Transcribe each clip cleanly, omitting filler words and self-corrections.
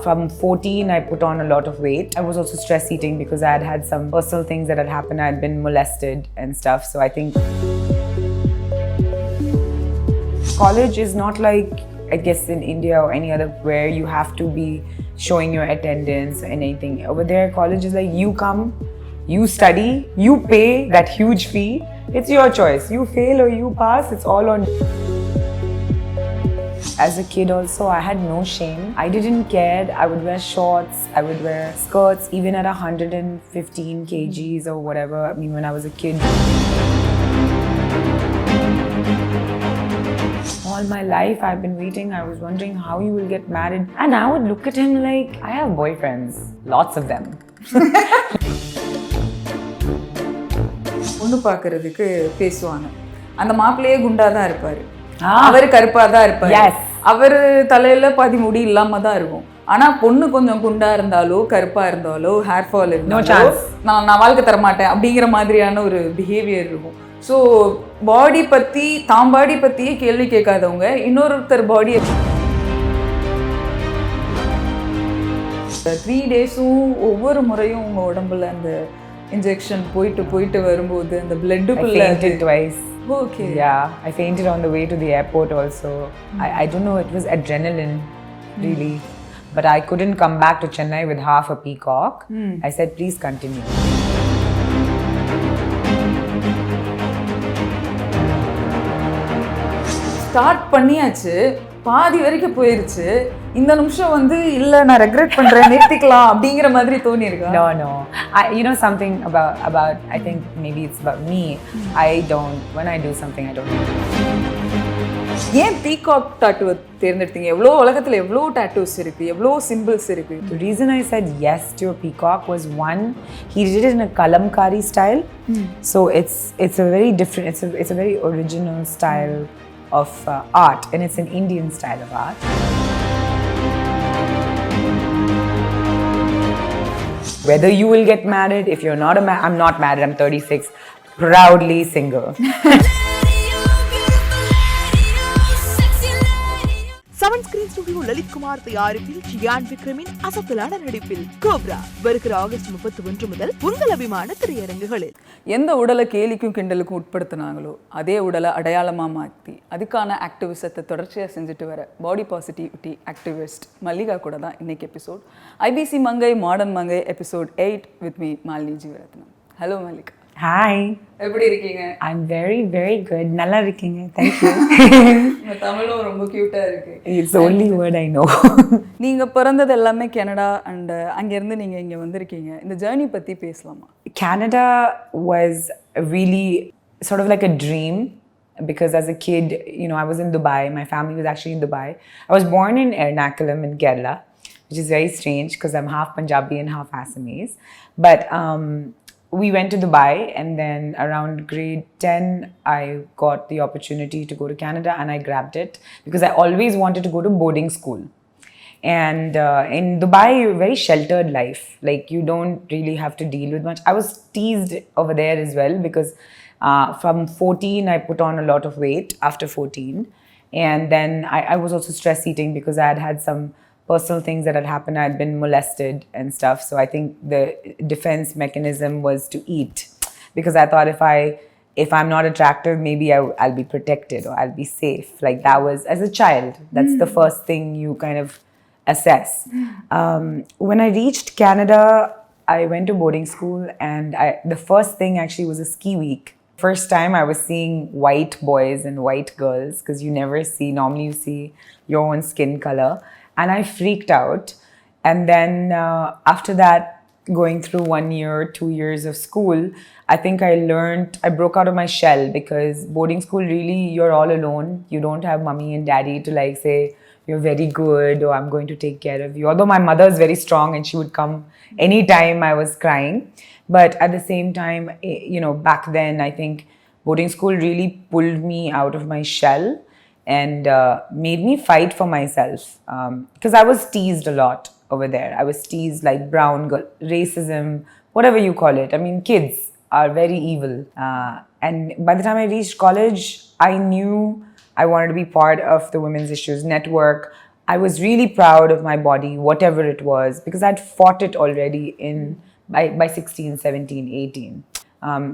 From 14, I put on a lot of weight. I was also stress eating because I had had some personal things that had happened. I had been molested and stuff. So I think college is not like, I guess, in India or any other where you have to be showing your attendance or anything. Over there, college is like you come, you study, you pay that huge fee. It's your choice. You fail or you pass, it's all on you. As a kid also, I had no shame. I didn't care. I would wear shorts, I would wear skirts, even at 115 kgs or whatever. I mean, when I was a kid. All my life, I've been waiting. I was wondering how you will get married. And I would look at him like, I have boyfriends, lots of them. பொண்ணு பார்க்கறதுக்கு பேசுவாங்க. அந்த மாப்பிள்ளையே குண்டா தான் இருப்பாரு. அவர் கருப்பா தான் இருப்பாரு. அவர் தலையில பாதி முடி இல்லாம தான் இருக்கும். ஆனா பொண்ணு கொஞ்சம் குண்டா இருந்தாலோ கருப்பா இருந்தாலோ ஹேர் ஃபால் இருந்தாலோ நான் வாழ்க்கை தர மாட்டேன் அப்படிங்கிற மாதிரியான ஒரு பிஹேவியர் இருக்கும். ஸோ பாடி பத்தி பாடி பத்தியே கேள்வி கேட்காதவங்க இன்னொருத்தர் பாடியை 3 days-ம் ஒவ்வொரு முறையும் உங்க உடம்புல அந்த இன்ஜெக்ஷன் போயிட்டு வரும்போது அந்த பிளட்டுக்குள்ள twice. Okay. Yeah, I fainted on the way to the airport also. I don't know, it was adrenaline, really. But I couldn't come back to Chennai with half a peacock. I said, please continue. Start பண்ணியாச்சு, பாதி வரைக்கும் போயிருச்சு. இந்த நிமிஷம் வந்து இல்ல நான் regret பண்றேன், நிறுத்திக்கலாம் அப்படிங்கிற மாதிரி தோணி இருக்கா? No. You know something about I think maybe it's about me. When I do something I don't. ஏன் பீகாக் டாட்டூ தேர்ந்தெடுத்தீங்க? எவ்வளோ உலகத்துல எவ்வளோ டாட்டூஸ் இருக்கு, எவ்வளோ சிம்பிள்ஸ் இருக்கு. The reason I said yes to a peacock was, one, he did it in a kalamkari style. So it's a very different, it's a very original style of art, and it's an Indian style of art. Whether you will get married, if you're not I'm not married, I'm 36, proudly single. Seven screen studio Lalit Kumar தயாரிப்பில் ஜியான் விக்ரமின் அசத்தலான நடிப்பில் cobra வருகிற August 31 முதல் உங்கள் அபிமான திரையரங்குகளில். எந்த உடலை கேலிக்கும் கிண்டலுக்கும் உட்படுத்தினாங்களோ அதே உடலை அடையாளமா மாற்றி அதுக்கான ஆக்டிவிசத்தை தொடர்ச்சியாக செஞ்சுட்டு வர பாடி பாசிட்டிவிட்டி ஆக்டிவிஸ்ட் மல்லிகா கூட தான் இன்னைக்கு episode. IBC Mangai modern Mangai episode 8 with me Malini Jeevarathnam. Hello Mallika. Hi. எப்படி இருக்கீங்க? I'm very, very good. நல்லா இருக்கீங்க. Thank you. உங்க தமிழும் ரொம்ப கியூட்டா இருக்கு. It's the only word I know. நீங்க பிறந்தது எல்லாமே கனடா அண்ட் அங்க இருந்து நீங்க இங்க வந்திருக்கீங்க. இந்த ஜர்னி பத்தி பேசலாமா? Canada was really sort of like a dream because as a kid, you know, I was in Dubai. My family was actually in Dubai. I was born in Ernakulam in Kerala, which is very strange because I'm half Punjabi and half Assamese. But we went to Dubai, and then around grade 10, I got the opportunity to go to Canada, and I grabbed it because I always wanted to go to boarding school. And in Dubai, very sheltered life. Like, you don't really have to deal with much. I was teased over there as well because from 14, I put on a lot of weight after 14. And then I was also stress eating because I had had some personal things that had happened. I had been molested and stuff. So I think the defense mechanism was to eat because I thought if I'm not attractive, maybe I'll be protected or I'll be safe. Like, that was, as a child, that's the first thing you kind of assess. When I reached Canada, I went to boarding school, and the first thing actually was a ski week. First time I was seeing white boys and white girls, because you never see, normally you see your own skin color. And I freaked out. And then after that, going through 1 year, 2 years of school, I think I broke out of my shell because boarding school, really, you're all alone. You don't have mommy and daddy to like say, you're very good or I'm going to take care of you. Although my mother is very strong and she would come anytime I was crying. But at the same time, you know, back then, I think boarding school really pulled me out of my shell and made me fight for myself because I was teased a lot over there. I was teased like brown girl, racism, whatever you call it. I mean, kids are very evil. And by the time I reached college, I knew I wanted to be part of the Women's Issues Network. I was really proud of my body, whatever it was, because I'd fought it already by 16, 17, 18.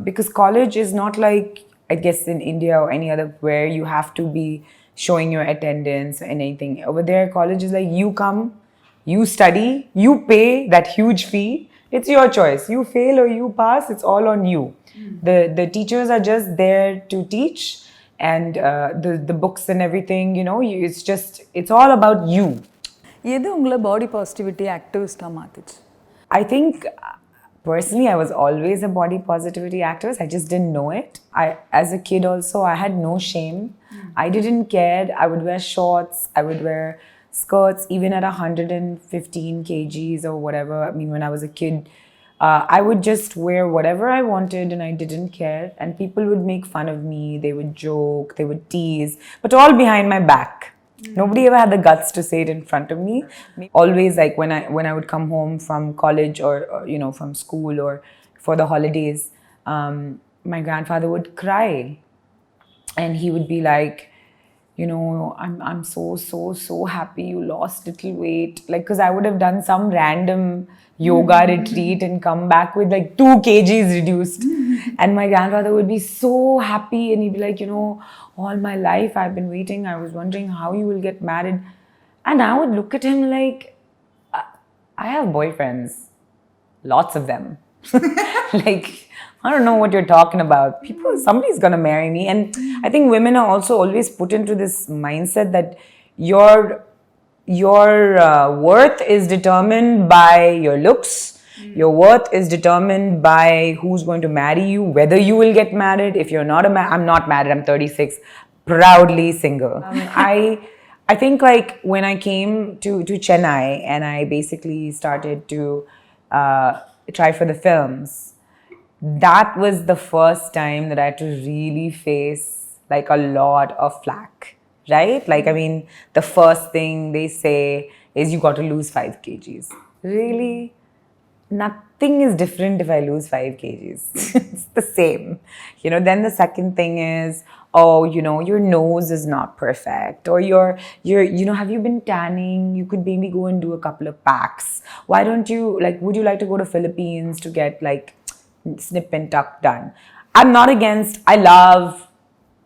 Because college is not like, I guess, in India or any other where you have to be showing your attendance or anything. Over there, college is like you come, you study, you pay that huge fee. It's your choice. You fail or you pass, it's all on you. The teachers are just there to teach, and the books and everything, it's all about you. எது உங்களை body positivity ஆக்டிவிஸ்டாக மாத்துச்சு? I think personally I was always a body positivity activist. I just didn't know it. As a kid also, I had no shame. I didn't care. I would wear shorts, I would wear skirts even at 115 kgs or whatever. I mean, when I was a kid, I would just wear whatever I wanted and I didn't care. And people would make fun of me, they would joke, they would tease, but all behind my back. Nobody ever had the guts to say it in front of me. Always, like when I would come home from college or from school or for the holidays, my grandfather would cry. And he would be like, I'm so happy you lost little weight. Like, because I would have done some random yoga retreat and come back with like 2 kgs reduced. And my grandfather would be so happy and he'd be like, all my life I've been waiting. I was wondering how you will get married. And I would look at him like, I have boyfriends. Lots of them. Like, I don't know what you're talking about. Somebody's gonna marry me. And I think women are also always put into this mindset that your worth is determined by your looks. Your worth is determined by who's going to marry you, whether you will get married. If you're not I'm not married, I'm 36, proudly single. I think like when I came to Chennai and I basically started to try for the films, that was the first time that I had to really face like a lot of flack, right? Like, I mean, the first thing they say is you got to lose 5 kgs. Really? Nothing is different if I lose 5 kgs. It's the same. Then the second thing is, your nose is not perfect, or have you been tanning? You could maybe go and do a couple of packs. Why don't you, would you like to go to Philippines to get like snip and tuck done? I'm not against, I love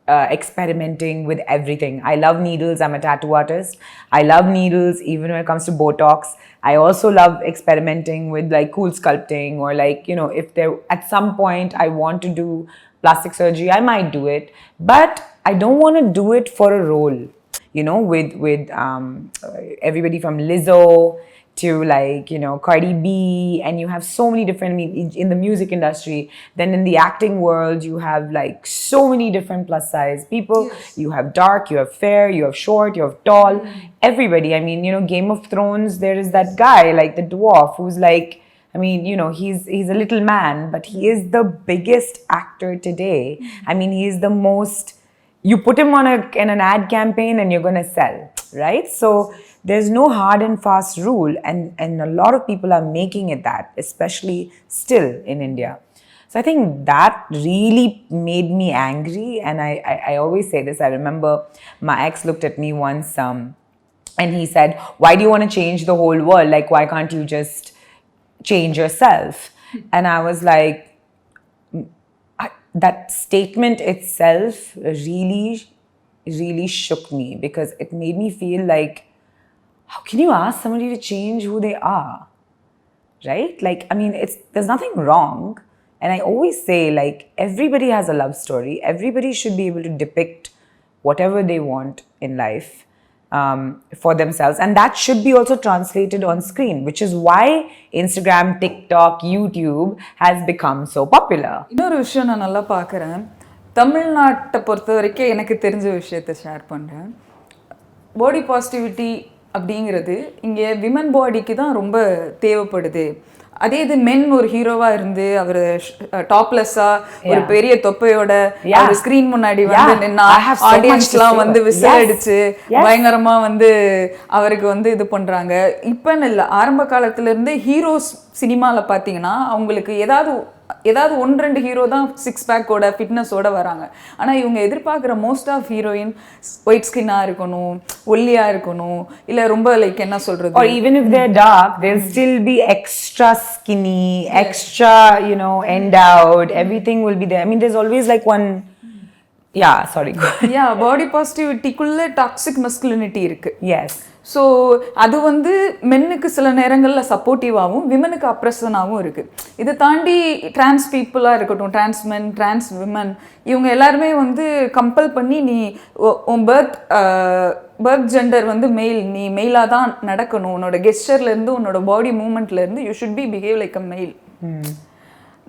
experimenting with everything. I love needles. I'm a tattoo artist. I love needles even when it comes to Botox. I also love experimenting with like cool sculpting, or like, if there at some point I want to do plastic surgery, I might do it, but I don't want to do it for a role, with everybody from Lizzo to like, Cardi B, and you have so many different, in the music industry, then in the acting world, you have like so many different plus size people. Yes. You have dark, you have fair, you have short, you have tall, everybody. I mean, Game of Thrones, there is that guy, like the dwarf, who's like, I mean, he's a little man, but he is the biggest actor today. I mean, he is the most, you put him in an ad campaign and you're going to sell, right? So there's no hard and fast rule, and a lot of people are making it that, especially still in India. So I think that really made me angry, and I always say this. I remember my ex looked at me once and he said, why do you want to change the whole world? Like, why can't you just change yourself? And I was like, that statement itself really shook me, because it made me feel like, how can you ask somebody to change who they are? Right? Like, I mean, there's nothing wrong. And I always say, like, everybody has a love story. Everybody should be able to depict whatever they want in life for themselves. And that should be also translated on screen, which is why Instagram, TikTok, YouTube has become so popular. இன்னொரு விஷயம் நான் நல்லா பார்க்குறேன். தமிழ்நாட்டை பொறுத்த வரைக்கும் எனக்கு தெரிஞ்ச விஷயத்தை ஷேர் பண்ணுறேன். பாடி பாசிட்டிவிட்டி அப்படிங்கிறது இங்கே விமன் பாடிக்கு தான் ரொம்ப தேவைப்படுது. அதே இது மென் ஒரு ஹீரோவா இருந்து அவர் டாப்லெஸ்ஸா ஒரு பெரிய தொப்பையோட ஒரு ஸ்கிரீன் முன்னாடி வந்து நின்னா ஆடியன்ஸ்லாம் வந்து விசில் அடிச்சு பயங்கரமா வந்து அவருக்கு வந்து இது பண்றாங்க. இப்பன்னு இல்லை, ஆரம்ப காலத்துல இருந்து ஹீரோஸ் சினிமாவில் பார்த்தீங்கன்னா அவங்களுக்கு ஏதாவது ஏதாவது 1-2 ஹீரோ தான் 6 பேக்கோட ஃபிட்னஸோட வராங்க. ஆனால் இவங்க எதிர்பார்க்குற மோஸ்ட் ஆஃப் ஹீரோயின் ஒயிட் ஸ்கின்னாக இருக்கணும், ஒல்லியாக இருக்கணும், இல்லை ரொம்ப லைக் என்ன சொல்கிறது, or even if they're dark they'll still be extra skinny, extra, you know, endowed, everything will be there. I mean there's always like one body பாசிட்டிவிட்டிக்குள்ளே toxic மஸ்குலினிட்டி இருக்குது. yes. So அது வந்து மென்னுக்கு சில நேரங்களில் சப்போர்ட்டிவாகவும் விமனுக்கு அப்ரெஷனாகவும் இருக்குது. இதை தாண்டி டிரான்ஸ் பீப்புளாக இருக்கட்டும், டிரான்ஸ் மென், டிரான்ஸ் விமன், இவங்க எல்லாருமே வந்து கம்பல் பண்ணி நீ உன் பர்த் ஜெண்டர் வந்து மெயில், நீ மெயிலாக தான் நடக்கணும், உன்னோட கெஸ்டர்லேருந்து உன்னோட பாடி மூமெண்ட்லேருந்து you should be behave like a male,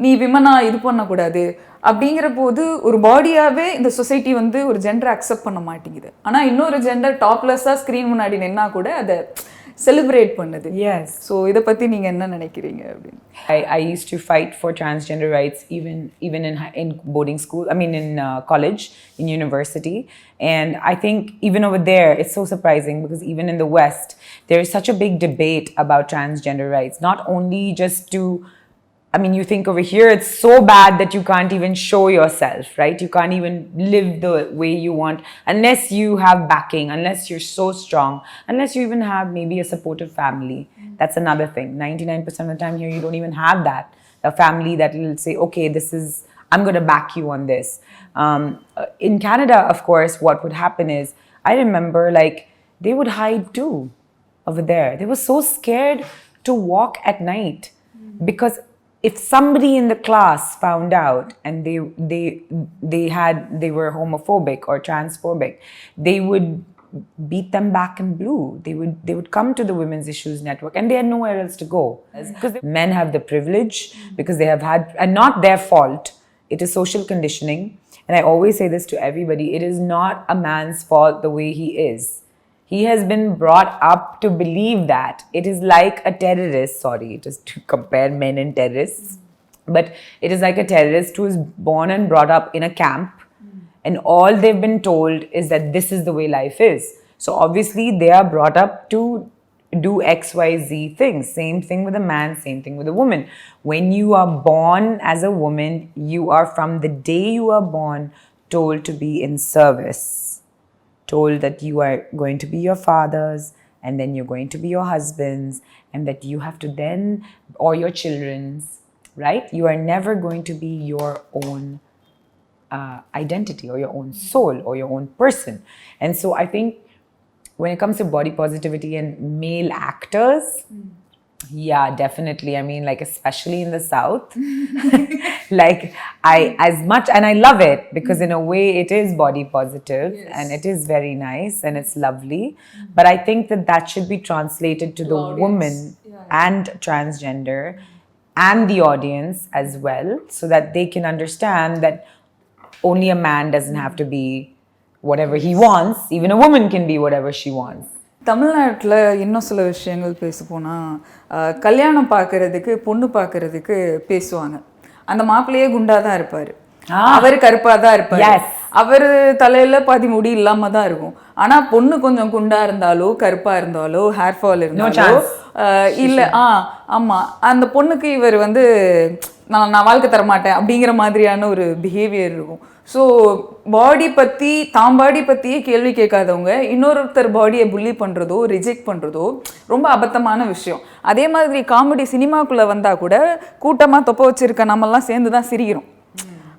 நீ விமனாக இது பண்ணக்கூடாது. அப்படிங்கிற போது ஒரு பாடியாகவே இந்த சொசைட்டி வந்து ஒரு ஜெண்டரை அக்செப்ட் பண்ண மாட்டேங்குது. ஆனால் இன்னொரு ஜெண்டர் டாப்லெஸ்ஸாக ஸ்க்ரீன் முன்னாடி நின்னா கூட அதை செலிப்ரேட் பண்ணுது. எஸ். ஸோ இதை பற்றி நீங்கள் என்ன நினைக்கிறீங்க அப்படின்னு? I used to fight for transgender rights even in boarding school, I mean in college, in university, and I think even over there it's so surprising because even in the West there is such a big debate about transgender rights, not only just to, I mean, you think over here it's so bad that you can't even show yourself, right? You can't even live the way you want unless you have backing, unless you're so strong, unless you even have maybe a supportive family. That's another thing. 99% of the time here you don't even have that. A family that will say, okay, I'm going to back you on this. In Canada, of course, what would happen is, I remember like they would hide too over there. They were so scared to walk at night because if somebody in the class found out and they were homophobic or transphobic, they would beat them back in blue. They would come to the Women's Issues Network and they had nowhere else to go. Because men have the privilege, because they have had, and not their fault, it is social conditioning. And I always say this to everybody, it is not a man's fault the way he is. He has been brought up to believe that. It is like a terrorist, sorry, just to compare men and terrorists, but it is like a terrorist who is born and brought up in a camp, and all they've been told is that this is the way life is. So obviously they are brought up to do XYZ things. Same thing with a man, same thing with a woman. When you are born as a woman, you are from the day you are born told to be in service. Told that you are going to be your fathers and then you're going to be your husbands and that you have to then, or your children's, right? You are never going to be your own identity or your own soul or your own person. And so I think when it comes to body positivity and male actors, yeah, definitely. I mean, like, especially in the South, like, as much, and I love it because in a way it is body positive, yes, and it is very nice and it's lovely. But I think that should be translated to the audience, woman, and transgender, and the audience as well, so that they can understand that only a man doesn't have to be whatever he wants. Even a woman can be whatever she wants. தமிழ்நாட்டில் இன்னும் சில விஷயங்கள் பேச போனால், கல்யாணம் பார்க்கறதுக்கு பொண்ணு பார்க்கறதுக்கு பேசுவாங்க. அந்த மாப்பிள்ளையே குண்டா தான் இருப்பார், அவர் கருப்பாக தான் இருப்பார், அவர் தலையில் பாதி முடி இல்லாமல் தான் இருக்கும். ஆனால் பொண்ணு கொஞ்சம் குண்டா இருந்தாலோ கருப்பாக இருந்தாலோ ஹேர் ஃபால் இருந்தாலோ இல்லை, ஆமாம், அந்த பொண்ணுக்கு இவர் வந்து நான் வாழ்க்கை தரமாட்டேன் அப்படிங்கிற மாதிரியான ஒரு பிஹேவியர் இருக்கும். ஸோ பாடி பற்றி, பாடி பற்றியே கேள்வி கேட்காதவங்க இன்னொருத்தர் பாடியை புள்ளி பண்ணுறதோ ரிஜெக்ட் பண்ணுறதோ ரொம்ப அபத்தமான விஷயம். அதே மாதிரி காமெடி சினிமாக்குள்ளே வந்தால் கூட கூட்டமாக தொப்பை வச்சுருக்க நம்மெல்லாம் சேர்ந்து தான் சிரிக்கிறோம்.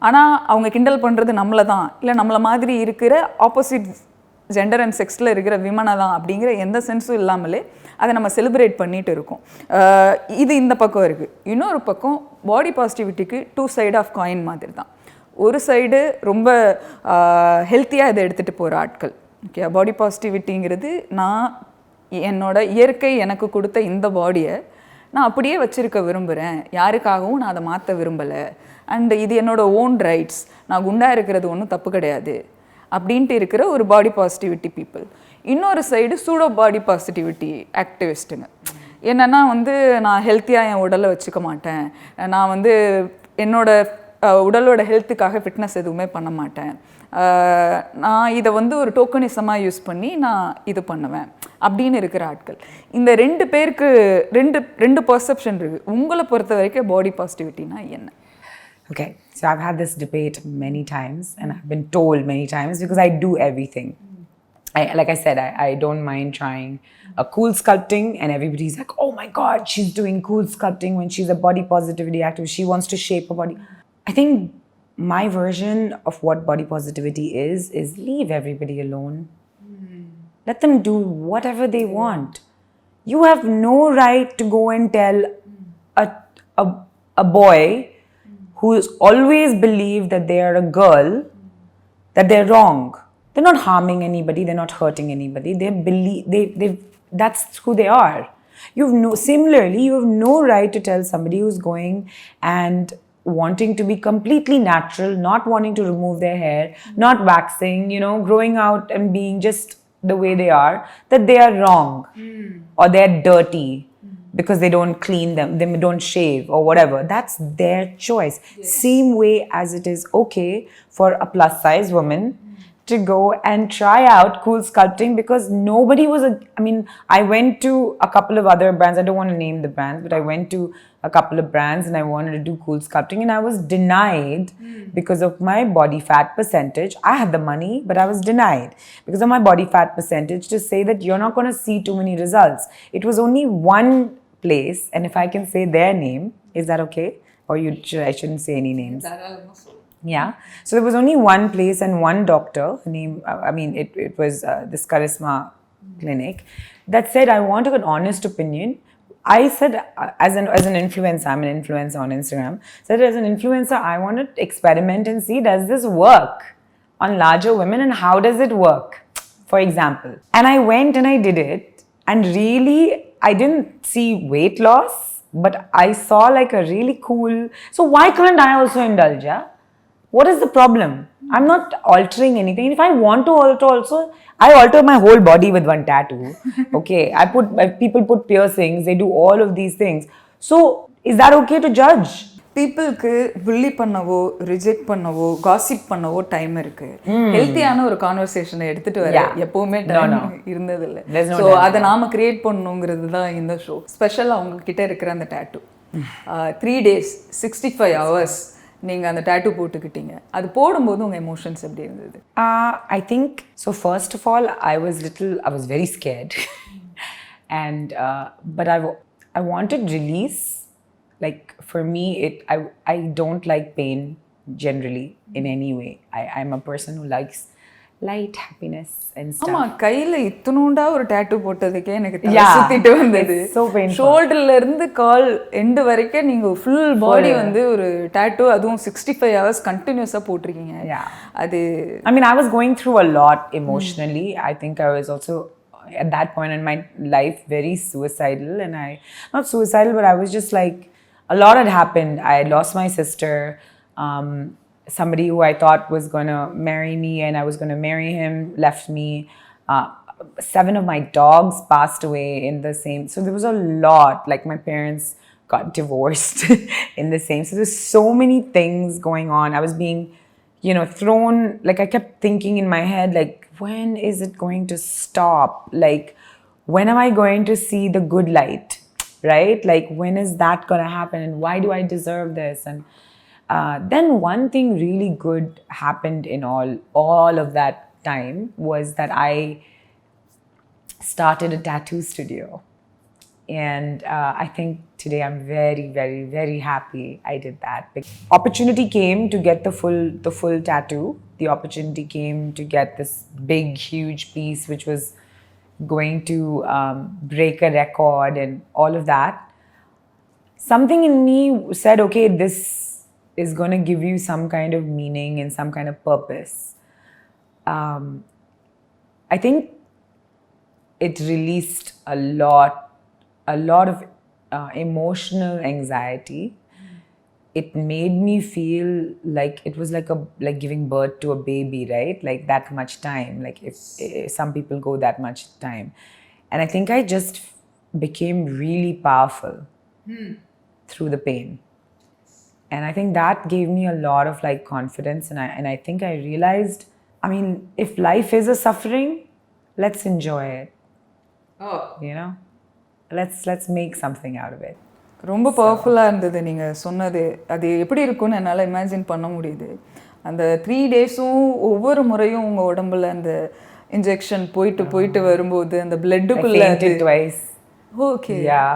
ஆனால் அவங்க கிண்டல் பண்ணுறது நம்மளை தான், இல்லை நம்மளை மாதிரி இருக்கிற ஆப்போசிட் ஜெண்டர் அண்ட் செக்ஸில் இருக்கிற விமனை தான் அப்படிங்கிற எந்த சென்ஸும் இல்லாமலே அதை நம்ம செலிப்ரேட் பண்ணிட்டு இருக்கோம். இது இந்த பக்கம் இருக்குது. இன்னொரு பக்கம் பாடி பாசிட்டிவிட்டிக்கு 2 சைடு ஆஃப் காயின் மாதிரி தான். ஒரு சைடு ரொம்ப ஹெல்த்தியாக இதை எடுத்துகிட்டு போகிற ஆட்கள். ஓகே, பாடி பாசிட்டிவிட்டிங்கிறது நான் என்னோட இயற்கை எனக்கு கொடுத்த இந்த பாடியை நான் அப்படியே வச்சுருக்க விரும்புகிறேன், யாருக்காகவும் நான் அதை மாற்ற விரும்பலை, அண்டு இது என்னோடய ஓன் ரைட்ஸ், நான் குண்டாக இருக்கிறது ஒன்றும் தப்பு கிடையாது அப்படின்ட்டு இருக்கிற ஒரு பாடி பாசிட்டிவிட்டி பீப்புள். இன்னொரு சைடு சூடோ பாடி பாசிட்டிவிட்டி ஆக்டிவிஸ்ட்டுங்க. என்னென்னா வந்து நான் ஹெல்த்தியாக என் உடலை வச்சுக்க மாட்டேன், நான் வந்து என்னோட உடலோட ஹெல்த்துக்காக ஃபிட்னஸ் எதுவுமே பண்ண மாட்டேன், நான் இதை வந்து ஒரு டோக்கனிசமாக யூஸ் பண்ணி நான் இது பண்ணுவேன் அப்படின்னு இருக்கிற ஆட்கள். இந்த 2 பேருக்கு ரெண்டு பர்செப்ஷன் இருக்குது. உங்களை பொறுத்த வரைக்கும் பாடி பாசிட்டிவிட்டினா என்ன? Okay, so I've had this debate many times, and I've been told many times because I do everything. Like I said, I don't mind trying a cool sculpting, and everybody's like, oh my God, she's doing cool sculpting when she's a body positivity activist. She wants to shape her body. I think my version of what body positivity is leave everybody alone. Let them do whatever they want. You have no right to go and tell a boy who's always believed that they are a girl that they're wrong. They're not harming anybody, they're not hurting anybody. That's who they are. Similarly, you have no right to tell somebody who's going and wanting to be completely natural, not wanting to remove their hair, not waxing, growing out and being just the way they are, that they are wrong or they're dirty because they don't clean them, they don't shave or whatever. That's their choice. Yes. Same way as it is okay for a plus size woman to go and try out cool sculpting, because nobody was I went to a couple of other brands. I don't want to name the brands, but I went to a couple of brands and I wanted to do cool sculpting, and I was denied because of my body fat percentage. I had the money, but I was denied because of my body fat percentage to say that you're not going to see too many results. It was only one place, and if I can say their name, is that okay? Or I shouldn't say any names? Yeah. So there was only one place and one doctor. It was this Charisma clinic that said, I wanted an honest opinion. I said, as an influencer, I'm an influencer on Instagram, said as an influencer, I want to experiment and see, does this work on larger women and how does it work, for example. And I went and I did it, and really, I didn't see weight loss, but I saw like a really cool, so why couldn't I also indulge, yeah? What is the problem? I'm not altering anything. If I want to alter also, I alter my whole body with one tattoo. Okay, people put piercings, they do all of these things. So, is that okay to judge? பீப்புளுக்கு புள்ளி பண்ணவோ reject பண்ணவோ gossip பண்ணவோ time இருக்கு. ஹெல்த்தியான ஒரு கான்வர்சேஷனை எடுத்துட்டு வர எப்பவுமே டைம் இருந்ததில்லை. ஸோ அதை நாம கிரியேட் பண்ணணுங்கிறது தான் இந்த ஷோ. ஸ்பெஷலாக அவங்க கிட்ட இருக்கிற அந்த டேட்டூ 3 days 65 hours நீங்கள் அந்த டேட்டூ போட்டுக்கிட்டீங்க. அது போடும்போது உங்கள் எமோஷன்ஸ் எப்படி இருந்தது? I think, so first of all, I was very scared. And, but I wanted release. Like, for me, I don't like pain generally in any way. I'm a person who likes light happiness and stuff. ஆமா, கையில இத்துணுண்டா ஒரு tattoo போட்டதுக்கே எனக்கு தலை சுத்திட்டு வந்தது. ஷோல்டர்ல இருந்து கால் end வரைக்கும் நீங்க ஃபுல் பாடி வந்து ஒரு டாட்டூ, அதுவும் 65 hours கண்டினியூஸா போட்டிருக்கீங்க. அது I was going through a lot emotionally. I think I was also at that point in my life very suicidal, and not suicidal, but I was just like, a lot had happened. I had lost my sister. Somebody who I thought was going to marry me and I was going to marry him left me. 7 of my dogs passed away in the same. So there was a lot. Like, my parents got divorced in the same. So there's so many things going on. I was being, thrown. Like, I kept thinking in my head, like, when is it going to stop? Like, when am I going to see the good light? Right? Like, when is that going to happen? And why do I deserve this? And then one thing really good happened in all of that time was that I started a tattoo studio. And I think today I'm very, very, very happy I did that. Opportunity came to get the full tattoo. The opportunity came to get this big, huge piece, which was going to break a record and all of that. Something in me said, okay, this is going to give you some kind of meaning and some kind of purpose. I think it released a lot of emotional anxiety. It made me feel like it was like giving birth to a baby, right? Like, that much time. Like, if some people go that much time. And I think I just became really powerful through the pain. And I think that gave me a lot of like confidence. And I think I realized, if life is a suffering, let's enjoy it. Let's make something out of it. ரொம்ப பவர்ஃபுல்லாக இருந்தது நீங்கள் சொன்னது. அது எப்படி இருக்கும்னு என்னால் imagine பண்ண முடியுது. அந்த 3 டேஸும் ஒவ்வொரு முறையும் உங்கள் உடம்புல அந்த இன்ஜெக்ஷன் போயிட்டு வரும்போது அந்த பிளட்டுக்குள்ளே I fainted twice. Okay. Yeah,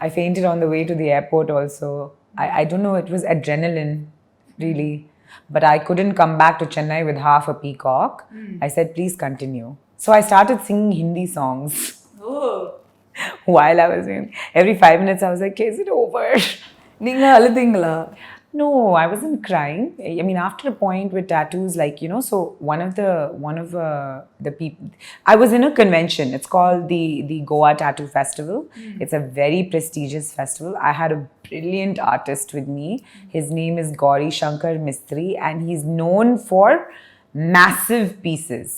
I fainted on the way to the airport also. I don't know, it was adrenaline, really. But I couldn't come back to Chennai with half a peacock. I said, please continue. So I started singing Hindi songs. Oh. While I was doing, every 5 minutes I was like, is it over? நீங்கள் அழுதீங்களா? No, I wasn't crying. I mean, after a point with tattoos, like, you know, so one of the people, I was in a convention. It's called the Goa Tattoo Festival. It's a very prestigious festival. I had a brilliant artist with me. His name is Gauri Shankar Mistry, and he's known for massive pieces.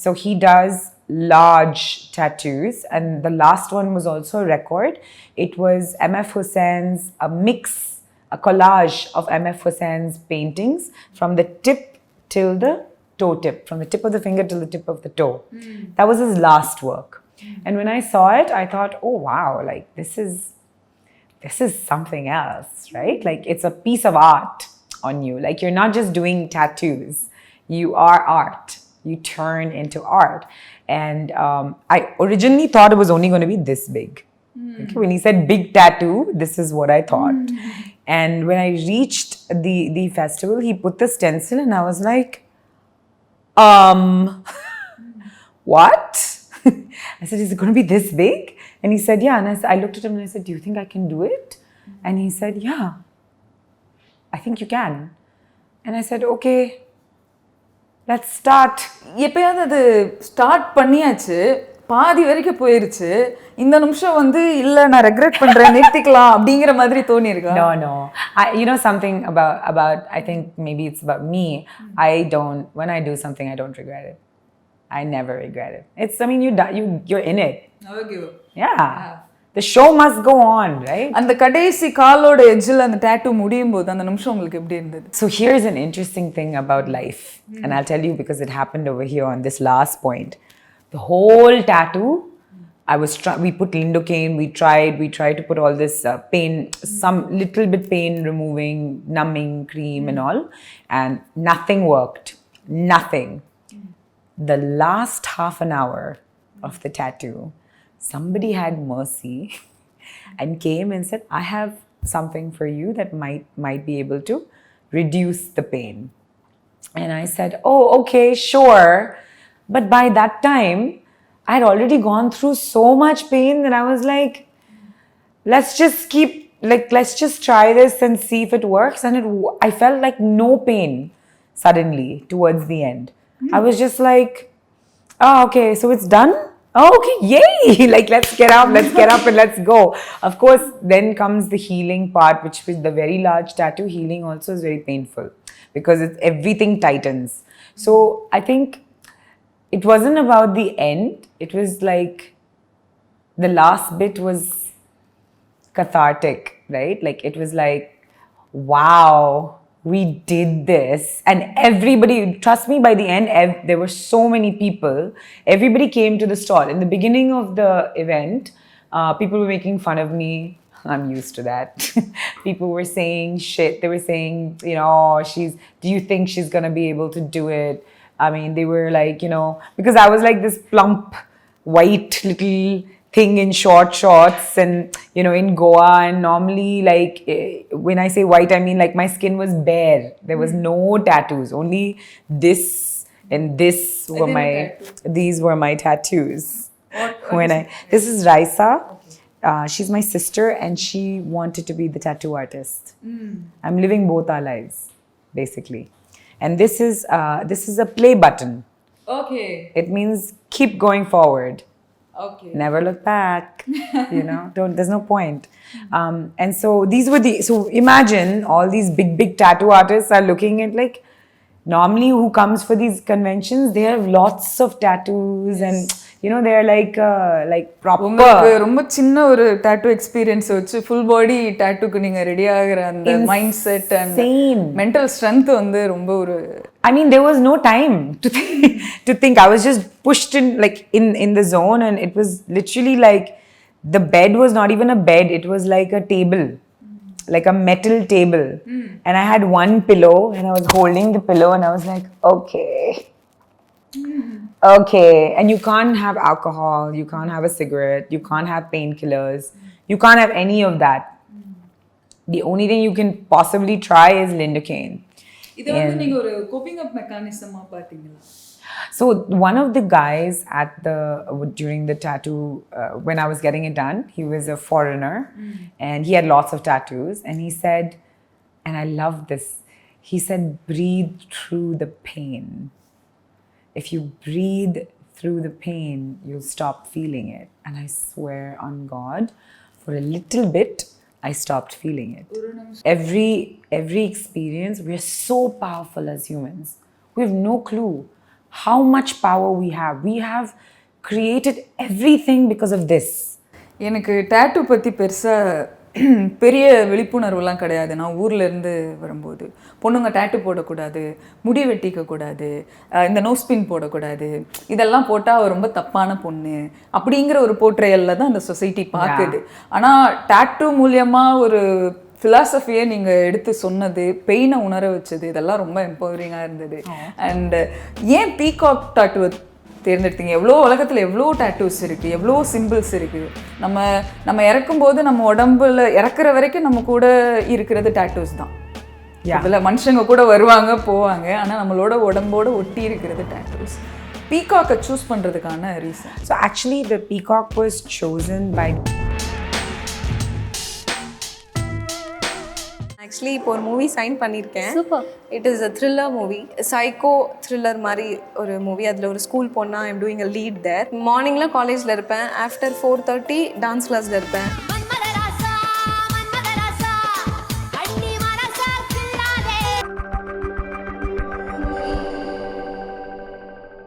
So he does large tattoos, and the last one was also a record. It was M.F. Hussein's a collage of M.F. Hussein's paintings from the tip till the toe tip, from the tip of the finger till the tip of the toe. That was his last work. And when I saw it, I thought, oh wow, like this is something else, right? Like it's a piece of art on you. Like you're not just doing tattoos, you are art. You turn into art. And I originally thought it was only going to be this big. Okay, when he said big tattoo, this is what I thought. And when I reached the festival, he put the stencil and I was like, what? I said, is it going to be this big? And he said, yeah. And I looked at him and I said, do you think I can do it? And he said, yeah, I think you can. And I said, okay, let's start. எப்பயாவது அது start பண்ணியாச்சு, பாதி வரைக்கும் போயிருச்சு, இந்த நிமிஷம் வந்து இல்லை நான் ரெக்ரெட் பண்ணுறேன் நிறுத்திக்கலாம் அப்படிங்கிற மாதிரி தோணியிருக்கா? No. You know something about I think maybe it's about me. When I do something, I don't regret it. I never regret it. I mean, you're in it. Okay. Yeah. The show must go on, right? அந்த கடைசி காலோட எட்ஜில் அந்த tattoo முடியும் போது அந்த நிமிஷம் உங்களுக்கு எப்படி இருந்தது? So here's an interesting thing about life, and I'll tell you because it happened over here on this last point. The whole tattoo, we put lidocaine, we tried to put all this pain, some little bit pain removing, numbing cream and all, and nothing worked. Nothing. The last half an hour of the tattoo, somebody had mercy and came and said, I have something for you that might be able to reduce the pain. And I said, oh, okay, sure. But by that time, I had already gone through so much pain that I was like, let's just try this and see if it works. And I felt like no pain suddenly towards the end. I was just like, oh, okay, so it's done? Oh, okay, yay! Like, let's get up and let's go. Of course, then comes the healing part, which with the very large tattoo, healing also is very painful because everything tightens. So I think it wasn't about the end. It was like the last bit was cathartic, right? Like it was like, wow, we did this. And everybody, trust me, by the end, there were so many people. Everybody came to the stall. In the beginning of the event, people were making fun of me. I'm used to that. People were saying shit. They were saying, you know, do you think she's going to be able to do it? I mean, they were like, you know, because I was like this plump, white little thing in short shorts and, you know, in Goa. And normally, like, when I say white, I mean like my skin was bare. There was no tattoos. Only this and this these were my tattoos. This is Raisa. Okay. She's my sister and she wanted to be the tattoo artist. I'm living both our lives, basically. And this is a play button. Okay. It means keep going forward. Okay. Never look back. You know, there's no point. And so so imagine all these big tattoo artists are looking at like, normally who comes for these conventions, they have lots of tattoos and you know they're like proper. உங்களுக்கு ரொம்ப சின்ன ஒரு tattoo experience வச்சு full body டாட்டூக்கு நீங்க ready ஆகுற அந்த mind set and mental strength வந்து ரொம்ப ஒரு I mean there was no time to think. I was just pushed in like in the zone and it was literally like the bed was not even a bed, it was like a table, like a metal table. And I had one pillow and I was holding the pillow and I was like, okay. And you can't have alcohol, you can't have a cigarette, you can't have painkillers, you can't have any of that. The only thing you can possibly try is lidocaine. இதை வந்து நீங்க ஒரு coping அப் மெக்கானிசமா பாத்தீங்களா? So one of the guys during the tattoo, when I was getting it done, he was a foreigner and he had lots of tattoos, and he said, and I love this, he said, breathe through the pain. If you breathe through the pain, you'll stop feeling it. And I swear on God, for a little bit, I stopped feeling it. Every experience, we are so powerful as humans. We have no clue how much power we have. We have created everything because of this. எனக்கு tattoo பற்றி பெருசாக பெரிய விழிப்புணர்வுலாம் கிடையாது. நான் ஊரில் இருந்து வரும்போது பொண்ணுங்க டாட்டூ போடக்கூடாது, முடி வெட்டிக்கக்கூடாது, இந்த நோஸ் பின் போடக்கூடாது, இதெல்லாம் போட்டால் ரொம்ப தப்பான பொண்ணு அப்படிங்கிற ஒரு போர்ட்ரையலில் தான் அந்த சொசைட்டி பார்க்குது. ஆனால் டாட்டூ மூலியமாக ஒரு ஃபிலாசபியை நீங்கள் எடுத்து சொன்னது, பெயினை உணர வச்சது, இதெல்லாம் ரொம்ப எம்பவரிங்காக இருந்தது. அண்ட் ஏன் பீகாக் டாட்டூவை தேர்ந்தெடுத்தீங்க? எவ்வளோ உலகத்தில் எவ்வளோ டாட்டூஸ் இருக்குது, எவ்வளோ சிம்பிள்ஸ் இருக்குது. நம்ம இறக்கும்போது நம்ம உடம்புல இறக்குற வரைக்கும் நம்ம கூட இருக்கிறது டாட்டூஸ் தான். அதில் மனுஷங்க கூட வருவாங்க போவாங்க, ஆனால் நம்மளோட உடம்போட ஒட்டி இருக்கிறது டாட்டூஸ். பீகாக்கை சூஸ் பண்ணுறதுக்கான reason? So actually the peacock was chosen by actually இப்போ ஒரு மூவி சைன் பண்ணியிருக்கேன். Super. It is a thriller movie, psycho thriller மாதிரி ஒரு மூவி. அதில் ஒரு ஸ்கூல் பொண்ணா I'm doing a lead there. மார்னிங்கில் காலேஜில் இருப்பேன், ஆஃப்டர் 4:30 டான்ஸ் கிளாஸில் இருப்பேன்.